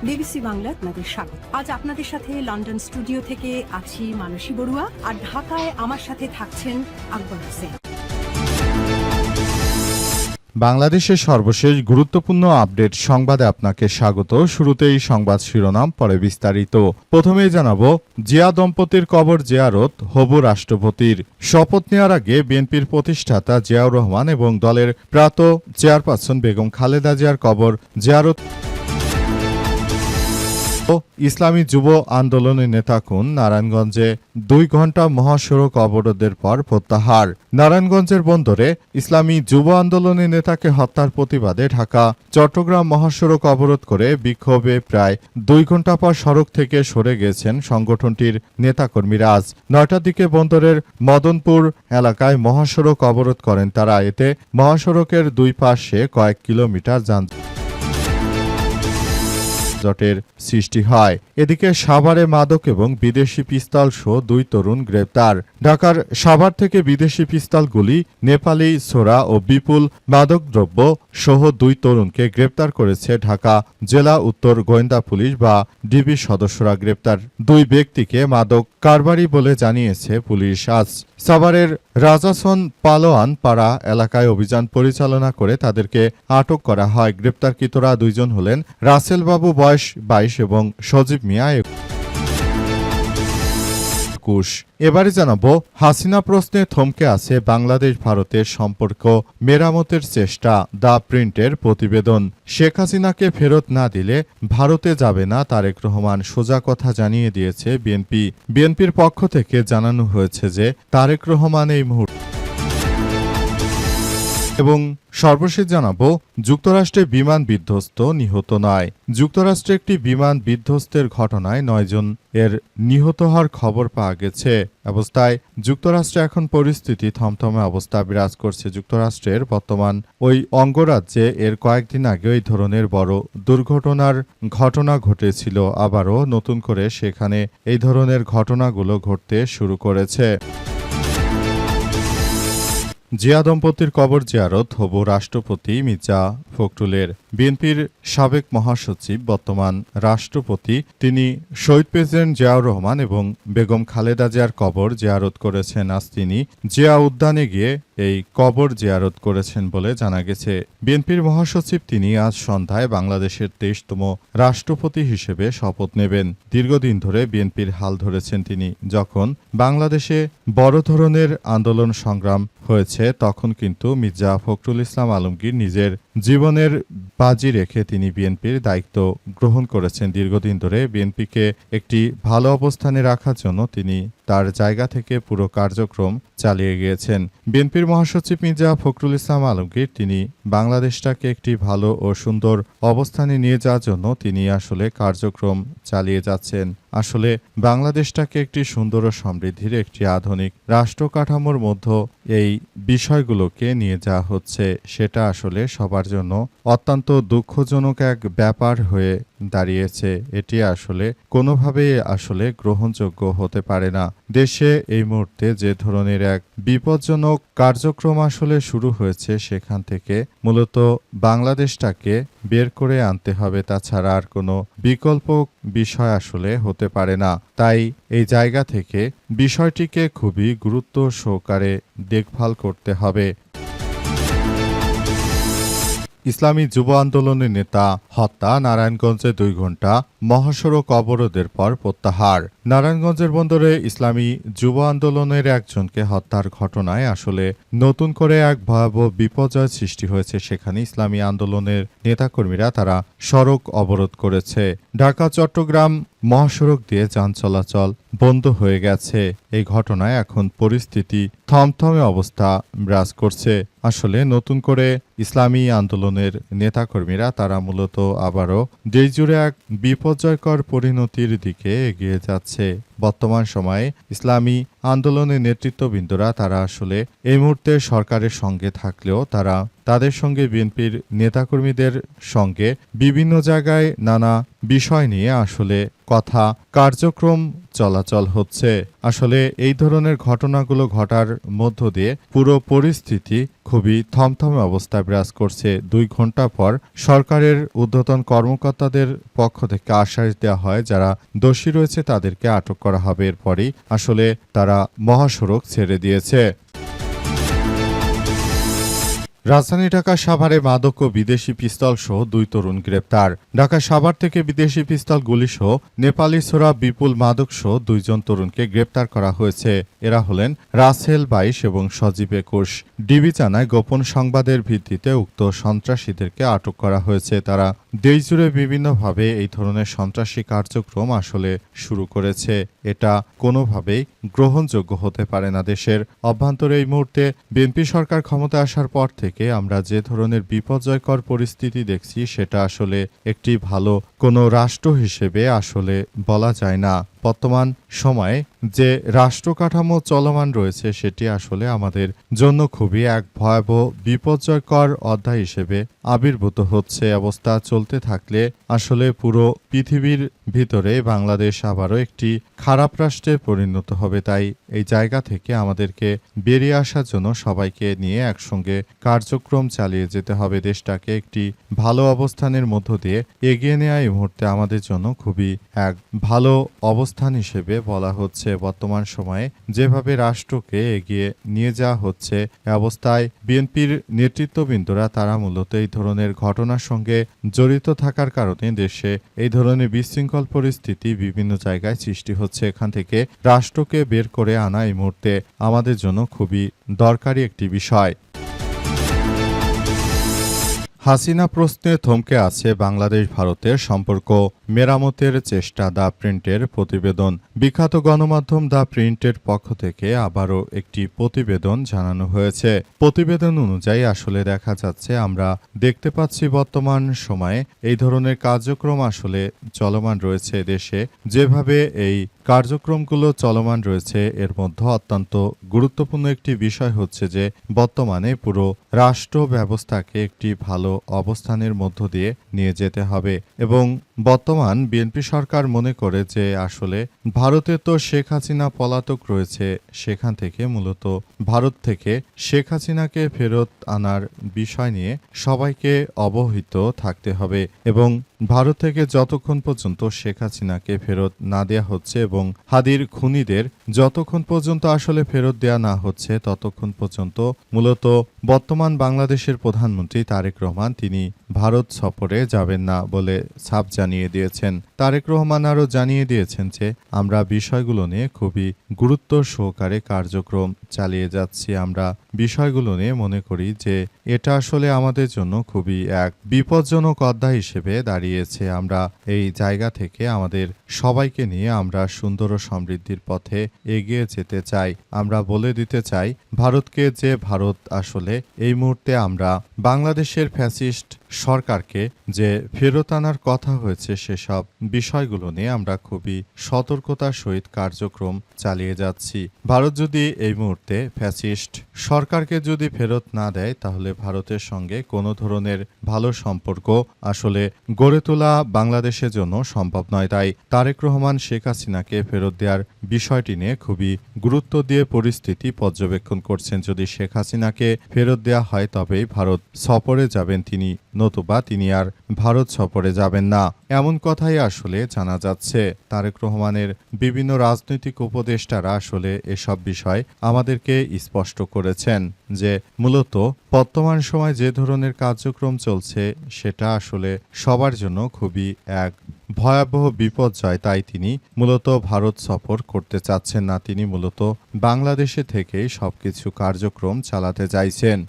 BBC Bangla আপনাদের স্বাগত। আজ আপনাদের সাথে লন্ডন স্টুডিও থেকে আছি মানসী বড়ুয়া, আর ঢাকায় আমার সাথে থাকছেন আকবর হোসেন। বাংলাদেশের সর্বশেষ গুরুত্বপূর্ণ আপডেট সংবাদে আপনাকে স্বাগত। শুরুতেই সংবাদ শিরোনাম, পরে বিস্তারিত। প্রথমেই জানাবো, জিয়া দম্পতির কবর জিয়ারত হবু রাষ্ট্রপতির। শপথ নেওয়ার আগে বিএনপির প্রতিষ্ঠাতা জিয়াউর রহমান এবং দলের প্রাত চেয়ারপারসন বেগম খালেদা জিয়ার কবর জিয়ারত। ইসলামী যুব আন্দোলনের নেতাকুন নারায়ণগঞ্জে 2 ঘণ্টা মহাসড়ক অবরোধের পর প্রত্যাহার। নারায়ণগঞ্জের বন্দরে ইসলামী যুব আন্দোলনের নেতাকে হত্যার প্রতিবাদে ঢাকা চট্টগ্রাম মহাসড়ক অবরোধ করে বিক্ষোভে প্রায় 2 ঘণ্টা পর সড়ক থেকে সরে গেছেন সংগঠনটির নেতাকর্মীরা। আজ 9টার দিকে বন্দরের মদনপুর এলাকায় মহাসড়ক অবরোধ করেন তারা। এতে মহাসড়কের 2 পাশে কয়েক কিলোমিটার যানজটের সৃষ্টি হয়। এদিকে সাভারে মাদক এবং বিদেশি পিস্তল সহ 2 তরুণ গ্রেপ্তার। ঢাকার সাভার থেকে বিদেশি পিস্তলগুলি, নেপালি ছোরা ও বিপুল মাদকদ্রব্য সহ 2 তরুণকে গ্রেপ্তার করেছে ঢাকা জেলা উত্তর গোয়েন্দা পুলিশ বা ডিবি সদস্যরা। গ্রেপ্তার 2 ব্যক্তিকে মাদক কারবারি বলে জানিয়েছে পুলিশ। আজ সাভারের রাজাসন পালোয়ান পাড়া এলাকায় অভিযান পরিচালনা করে তাদেরকে আটক করা হয়। গ্রেপ্তারকৃতরা 2 জন হলেন রাসেল বাবু বয়স 22 এবং সজীব মিয়া 21। এবারে জানাবো, হাসিনা প্রশ্নে থমকে আছে বাংলাদেশ ভারতের সম্পর্ক মেরামতের চেষ্টা। দ্য প্রিন্টের প্রতিবেদন। শেখ হাসিনাকে ফেরত না দিলে ভারতে যাবে না তারেক রহমান, সোজা কথা জানিয়ে দিয়েছে বিএনপি। বিএনপির পক্ষ থেকে জানানো হয়েছে যে তারেক রহমান এই মুহূর্তে। এবং সর্বশেষ জানাবো, যুক্তরাষ্ট্রে বিমান বিধ্বস্ত, নিহত নয়। যুক্তরাষ্ট্রে একটি বিমান বিধ্বস্তের ঘটনায় 9 জন এর নিহত হওয়ার খবর পাওয়া গেছে। অবস্থায় যুক্তরাষ্ট্রে এখন পরিস্থিতি থমথমে অবস্থা বিরাজ করছে। যুক্তরাষ্ট্রের বর্তমান ওই অঙ্গরাজ্যে এর কয়েকদিন আগে এই ধরনের বড় দুর্ঘটনার ঘটনা ঘটেছিল। আবারও নতুন করে সেখানে এই ধরনের ঘটনাগুলো ঘটতে শুরু করেছে। জিয়া দম্পতির কবর জিয়ারত হবু রাষ্ট্রপতি মির্জা ফখরুলের। বিএনপির সাবেক মহাসচিব, বর্তমান রাষ্ট্রপতি, তিনি শহীদ প্রেসিডেন্ট জিয়াউর রহমান এবং বেগম খালেদা জিয়ার কবর জিয়ারত করেছেন। আজ তিনি জিয়া উদ্যানে গিয়ে এই কবর জিয়ারত করেছেন বলে জানা গেছে। বিএনপির মহাসচিব তিনি আজ সন্ধ্যায় বাংলাদেশের 23তম রাষ্ট্রপতি হিসেবে শপথ নেবেন। দীর্ঘদিন ধরে বিএনপির হাল ধরেছেন তিনি। যখন বাংলাদেশে বড় ধরনের আন্দোলন সংগ্রাম হয়েছে তখন কিন্তু মির্জা ফখরুল ইসলাম আলমগীর নিজের জীবনের বাজি রেখে তিনি বিএনপির দায়িত্ব গ্রহণ করেছেন। দীর্ঘদিন ধরে বিএনপিকে একটি ভালো অবস্থানে রাখার জন্য তিনি তার জায়গা থেকে পুরো কার্যক্রম চালিয়ে গিয়েছেন। বিএনপির মহাসচিব মির্জা ফখরুল ইসলাম আলমগীর তিনি বাংলাদেশটাকে একটি ভালো ও সুন্দর অবস্থানে নিয়ে যাওয়ার জন্য তিনি আসলে কার্যক্রম চালিয়ে যাচ্ছেন। আসলে বাংলাদেশটাকে একটি সুন্দর ও সমৃদ্ধির একটি আধুনিক রাষ্ট্র কাঠামোর মধ্যে এই বিষয়গুলোকে নিয়ে যাওয়া হচ্ছে। সেটা আসলে সবার জন্য অত্যন্ত দুঃখজনক এক ব্যাপার হয়ে দাঁড়িয়েছে। এটি আসলে কোনোভাবেই আসলে গ্রহণযোগ্য হতে পারে না। দেশে এই মুহূর্তে যে ধরনের এক বিপজ্জনক কার্যক্রম আসলে শুরু হয়েছে, সেখান থেকে মূলত বাংলাদেশটাকে বের করে আনতে হবে। তাছাড়া আর কোনো বিকল্প বিষয় আসলে হতে পারে না। তাই এই জায়গা থেকে বিষয়টিকে খুবই গুরুত্ব সহকারে দেখভাল করতে হবে। ইসলামী যুব আন্দোলনের নেতা হত্যা, নারায়ণগঞ্জে 2 ঘণ্টা মহাসড়ক অবরোধের পর প্রত্যাহার। নারায়ণগঞ্জের বন্দরে ইসলামী যুব আন্দোলনের একজনকে হত্যার ঘটনায় আসলে নতুন করে এক ভয়াবহ বিপর্যয় সৃষ্টি হয়েছে। সেখানে ইসলামী আন্দোলনের নেতাকর্মীরা তারা সড়ক অবরোধ করেছে। ঢাকা চট্টগ্রাম মহাসড়ক দিয়ে যান চলাচল বন্ধ হয়ে গেছে। এই ঘটনায় এখন পরিস্থিতি থমথমে অবস্থা বিরাজ করছে। আসলে নতুন করে ইসলামী আন্দোলনের নেতাকর্মীরা তারা মূলত আবারও দেশজুড়ে এক বিপর্যয়কর পরিণতির দিকে এগিয়ে যাচ্ছে। বর্তমান সময়ে ইসলামী আন্দোলনের নেতৃত্ববৃন্দরা তারা আসলে এই মুহূর্তে সরকারের সঙ্গে থাকলেও তারা তাদের সঙ্গে বিএনপির নেতাকর্মীদের সঙ্গে বিভিন্ন জায়গায় নানা বিষয় নিয়ে আসলে কথা কার্যক্রম চলাচল হচ্ছে। আসলে এই ধরনের ঘটনাগুলো ঘটার মধ্য দিয়ে পুরো পরিস্থিতি খুবই থমথমে অবস্থায় বিরাজ করছে। 2 ঘন্টা পর সরকারের ঊর্ধ্বতন কর্মকর্তাদের পক্ষ থেকে আশ্বাস দেওয়া হয় যারা দোষী রয়েছে তাদেরকে আটক করা হবে। এরপরই আসলে তারা মহাসড়ক ছেড়ে দিয়েছে। রাজধানী ঢাকা সাভারে মাদক ও বিদেশি পিস্তল সহ 2 তরুণ গ্রেপ্তার। ঢাকা সাভার থেকে বিদেশি পিস্তল গুলিসহ নেপালি ছোড়া বিপুল মাদক সহ 2 জন তরুণকে গ্রেপ্তার করা হয়েছে। এরা হলেন রাসেল 22 এবং সজীব 21। ডিবি জানায় গোপন সংবাদের ভিত্তিতে উক্ত সন্ত্রাসীদেরকে আটক করা হয়েছে। তারা দেশজুড়ে বিভিন্নভাবে এই ধরনের সন্ত্রাসী কার্যক্রম আসলে শুরু করেছে। এটা কোনোভাবেই গ্রহণযোগ্য হতে পারে না। দেশের অভ্যন্তরে এই মুহূর্তে বিএনপি সরকার ক্ষমতা আসার পর থেকে আমরা যে ধরনের বিপর্যয়কর পরিস্থিতি দেখছি সেটা আসলে একটি ভালো কোনো রাষ্ট্র হিসেবে আসলে বলা যায় না। বর্তমান সময়ে যে রাষ্ট্র কাঠামো চলমান রয়েছে সেটি আসলে আমাদের জন্য খুবই এক ভয়াবহ বিপর্যয়কর অধ্যায় হিসেবে আবির্ভূত হচ্ছে। অবস্থা চলতে থাকলে আসলে পুরো পৃথিবীর ভিতরে বাংলাদেশ আবারও একটি খারাপ রাষ্ট্রে পরিণত হবে। তাই এই জায়গা থেকে আমাদেরকে বেরিয়ে আসার জন্য সবাইকে নিয়ে একসঙ্গে কার্যক্রম চালিয়ে যেতে হবে। দেশটাকে একটি ভালো অবস্থানের মধ্য দিয়ে এগিয়ে নেওয়া এই মুহূর্তে আমাদের জন্য খুবই এক ভালো অবস্থান হিসেবে বলা হচ্ছে। বর্তমান সময়ে যেভাবে রাষ্ট্রকে এগিয়ে নিয়ে যাওয়া হচ্ছে অবস্থায় বিএনপির নেতৃত্ববৃন্দরা তারা মূলত এই ধরনের ঘটনার সঙ্গে জড়িত থাকার কারণে দেশে এই ধরনের বিশৃঙ্খল পরিস্থিতি বিভিন্ন জায়গায় সৃষ্টি হচ্ছে। এখান থেকে রাষ্ট্রকে বের করে আনা এই মুহূর্তে আমাদের জন্য খুবই দরকারি একটি বিষয়। হাসিনা প্রশ্নে থমকে আছে বাংলাদেশ ভারতের সম্পর্ক, মেরামতের চেষ্টা দ্য প্রিন্টের প্রতিবেদন। বিখ্যাত গণমাধ্যম দ্য প্রিন্টের পক্ষ থেকে আবারও একটি প্রতিবেদন জানানো হয়েছে। প্রতিবেদন অনুযায়ী আসলে দেখা যাচ্ছে আমরা দেখতে পাচ্ছি বর্তমান সময়ে এই ধরনের কার্যক্রম আসলে চলমান রয়েছে দেশে। যেভাবে এই কার্যক্রমগুলো চলমান রয়েছে এর মধ্যে অত্যন্ত গুরুত্বপূর্ণ একটি বিষয় হচ্ছে যে বর্তমানে পুরো রাষ্ট্র ব্যবস্থাকে একটি ভালো অবস্থানের মধ্য দিয়ে নিয়ে যেতে হবে এবং বর্তমান বিএনপি সরকার মনে করে যে আসলে ভারতে তো শেখ হাসিনা পলাতক রয়েছে, সেখান থেকে মূলত ভারত থেকে শেখ হাসিনাকে ফেরত আনার বিষয় নিয়ে সবাইকে অবহিত থাকতে হবে এবং ভারত থেকে যতক্ষণ পর্যন্ত শেখ হাসিনাকে ফেরত না দেয়া হচ্ছে এবং হাদির খুনিদের যতক্ষণ পর্যন্ত আসলে ফেরত দেয়া না হচ্ছে ততক্ষণ পর্যন্ত মূলত বর্তমান বাংলাদেশের প্রধানমন্ত্রী তারেক রহমান তিনি ভারত সফরে যাবেন না বলে ছাপ জানিয়ে দিয়েছেন। তারেক রহমান আরও জানিয়ে দিয়েছেন যে আমরা বিষয়গুলো নিয়ে খুবই গুরুত্ব সহকারে কার্যক্রম চালিয়ে যাচ্ছি। আমরা বিষয়গুলো নিয়ে মনে করি যে এটা আসলে আমাদের জন্য খুবই এক বিপজ্জনক অধ্যায় হিসেবে দাঁড়িয়েছে। আমরা এই জায়গা থেকে আমাদের সবাইকে নিয়ে আমরা সুন্দর ও সমৃদ্ধির পথে এগিয়ে যেতে চাই। আমরা বলে দিতে চাই ভারতকে যে ভারত আসলে এই মুহূর্তে আমরা বাংলাদেশের ফ্যাসিস্ট সরকারকে যে ফেরত আনার কথা হয়েছে সেসব বিষয়গুলো নিয়ে আমরা খুবই সতর্কতার সহিত কার্যক্রম চালিয়ে যাচ্ছি। ভারত যদি এই মুহূর্তে ফ্যাসিস্ট সরকারকে যদি ফেরত না দেয় তাহলে ভারতের সঙ্গে কোনো ধরনের ভালো সম্পর্ক আসলে গড়ে তোলা বাংলাদেশের জন্য সম্ভব নয়। তাই তারেক রহমান শেখ হাসিনাকে ফেরত দেওয়ার বিষয়টি নিয়ে খুবই গুরুত্ব দিয়ে পরিস্থিতি পর্যবেক্ষণ করছেন। যদি শেখ হাসিনাকে ফেরত দেওয়া হয় তবেই ভারত সফরে যাবেন তিনি, নতুবা তিনি আর ভারত সফরে যাবেন না, এমন কথাই আসলে জানা যাচ্ছে। তারেক রহমানের বিভিন্ন রাজনৈতিক উপদেষ্টারা আসলে এসব বিষয় আমাদেরকে স্পষ্ট করেছেন যে মূলত বর্তমান সময় যে ধরনের কার্যক্রম চলছে সেটা আসলে সবার জন্য খুবই এক ভয়াবহ বিপর্যয়। তাই তিনি মূলত ভারত সফর করতে চাচ্ছেন না, তিনি মূলত বাংলাদেশে থেকেই সবকিছু কার্যক্রম চালাতে চাইছেন।